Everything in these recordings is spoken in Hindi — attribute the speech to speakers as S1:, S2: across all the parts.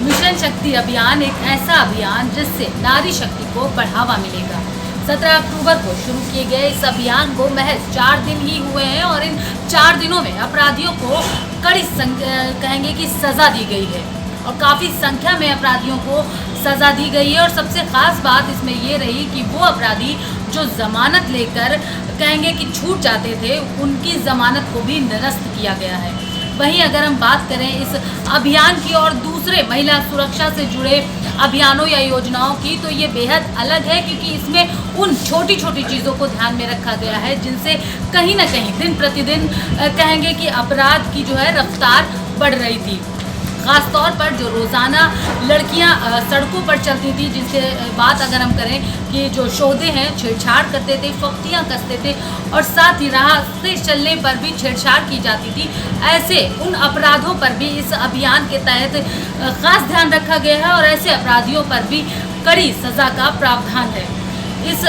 S1: मिशन शक्ति अभियान एक ऐसा अभियान जिससे नारी शक्ति को बढ़ावा मिलेगा। 17 अक्टूबर को शुरू किए गए इस अभियान को महज 4 दिन ही हुए हैं और इन 4 दिनों में अपराधियों को कड़ी कहेंगे कि सजा दी गई है और काफ़ी संख्या में अपराधियों को सजा दी गई है। और सबसे खास बात इसमें ये रही कि वो अपराधी जो जमानत लेकर कहेंगे कि छूट जाते थे, उनकी जमानत को भी निरस्त किया गया है। वहीं अगर हम बात करें इस अभियान की और दूसरे महिला सुरक्षा से जुड़े अभियानों या योजनाओं की, तो ये बेहद अलग है क्योंकि इसमें उन छोटी छोटी चीज़ों को ध्यान में रखा गया है जिनसे कहीं ना कहीं दिन प्रतिदिन कहेंगे कि अपराध की जो है रफ्तार बढ़ रही थी। ख़ासतौर पर जो रोज़ाना लड़कियां सड़कों पर चलती थी, जिनसे बात अगर हम करें कि जो शोधे हैं छेड़छाड़ करते थे, फफ्तियां कसते थे और साथ ही रास्ते चलने पर भी छेड़छाड़ की जाती थी, ऐसे उन अपराधों पर भी इस अभियान के तहत ख़ास ध्यान रखा गया है और ऐसे अपराधियों पर भी कड़ी सज़ा का प्रावधान है। इस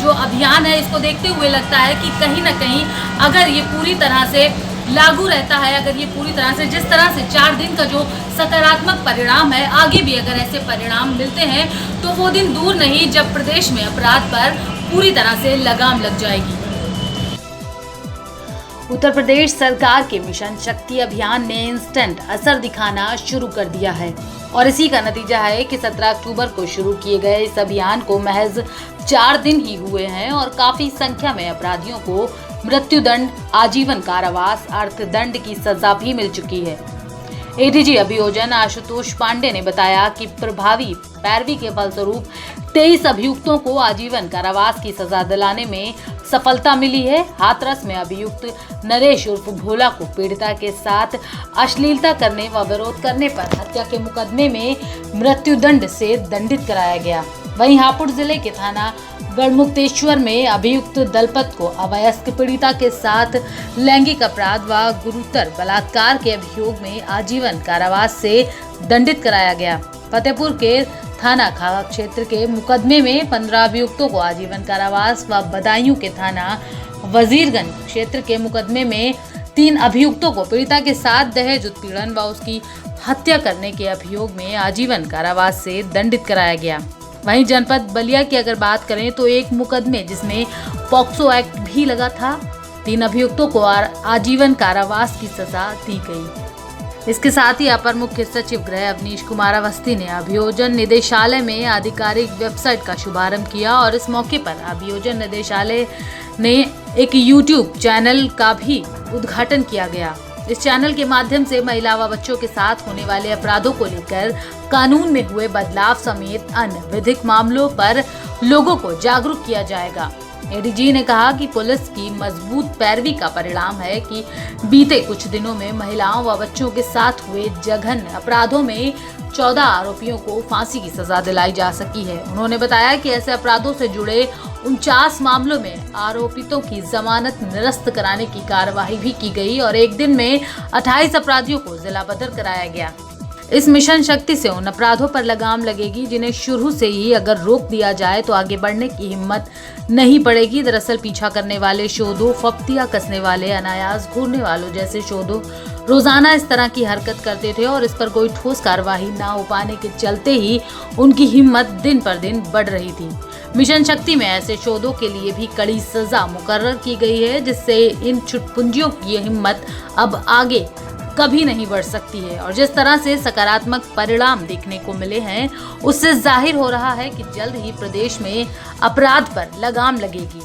S1: जो अभियान है इसको देखते हुए लगता है कि कहीं ना कहीं अगर ये पूरी तरह से लागू रहता है, अगर ये पूरी तरह से जिस तरह से 4 दिन का जो सकारात्मक परिणाम है, आगे भी अगर ऐसे परिणाम मिलते हैं तो वो दिन दूर नहीं जब प्रदेश में अपराध पर पूरी तरह से लगाम लग जाएगी। उत्तर प्रदेश सरकार के मिशन शक्ति अभियान ने इंस्टेंट असर दिखाना शुरू कर दिया है और इसी का नतीजा है कि 17 अक्टूबर को शुरू किए गए इस अभियान को महज 4 दिन ही हुए हैं और काफी संख्या में अपराधियों को मृत्युदंड, आजीवन कारावास, अर्थदंड की सजा भी मिल चुकी है। एडीजी अभियोजन आशुतोष पांडे ने बताया कि प्रभावी पैरवी के फलस्वरूप 23 अभियुक्तों को आजीवन कारावास की सजा दिलाने में सफलता मिली है। हाथरस में अभियुक्त नरेश उर्फ भोला को पीड़िता के साथ अश्लीलता करने व विरोध करने पर हत्या के मुकदमे में मृत्युदंड से दंडित कराया गया। वहीं हापुड़ जिले के थाना गढ़मुक्तेश्वर में अभियुक्त दलपत को अवयस्क पीड़िता के साथ लैंगिक अपराध व गुरुतर बलात्कार के अभियोग में आजीवन कारावास से दंडित कराया गया। फतेहपुर के थाना खागा क्षेत्र के मुकदमे में 15 अभियुक्तों को आजीवन कारावास व बदायूं के थाना वजीरगंज क्षेत्र के मुकदमे में 3 अभियुक्तों को पीड़िता के साथ दहेज उत्पीड़न व उसकी हत्या करने के अभियोग में आजीवन कारावास से दंडित कराया गया। वहीं जनपद बलिया की अगर बात करें तो एक मुकदमे जिसमें पॉक्सो एक्ट भी लगा था, 3 अभियुक्तों को आजीवन कारावास की सजा दी गई। इसके साथ ही अपर मुख्य सचिव गृह अवनीश कुमार अवस्थी ने अभियोजन निदेशालय में आधिकारिक वेबसाइट का शुभारंभ किया और इस मौके पर अभियोजन निदेशालय ने एक यूट्यूब चैनल का भी उद्घाटन किया गया। इस चैनल के माध्यम से महिला व बच्चों के साथ होने वाले अपराधों को लेकर कानून में हुए बदलाव समेत अन्य विधिक मामलों पर लोगों को जागरूक किया जाएगा। एडीजी ने कहा कि पुलिस की मजबूत पैरवी का परिणाम है कि बीते कुछ दिनों में महिलाओं व बच्चों के साथ हुए जघन्य अपराधों में 14 आरोपियों को फांसी की सजा दिलाई जा सकी है। उन्होंने बताया कि ऐसे अपराधों से जुड़े 49 मामलों में आरोपितों की जमानत निरस्त कराने की कार्यवाही भी की गई और एक दिन में 28 अपराधियों को जिला बदर कराया गया। इस मिशन शक्ति से उन अपराधों पर लगाम लगेगी जिन्हें शुरू से ही अगर रोक दिया जाए तो आगे बढ़ने की हिम्मत नहीं पड़ेगी। दरअसल पीछा करने वाले शोधों, फफ्तियां कसने वाले, अनायास घूरने वालों जैसे शोधों रोजाना इस तरह की हरकत करते थे और इस पर कोई ठोस कार्रवाई न हो पाने के चलते ही उनकी हिम्मत दिन पर दिन बढ़ रही थी। मिशन शक्ति में ऐसे शोधों के लिए भी कड़ी सजा मुकर्रर की गई है जिससे इन छुटपुंजियों की हिम्मत अब आगे कभी नहीं बढ़ सकती है और जिस तरह से सकारात्मक परिणाम देखने को मिले हैं उससे जाहिर हो रहा है कि जल्द ही प्रदेश में अपराध पर लगाम लगेगी।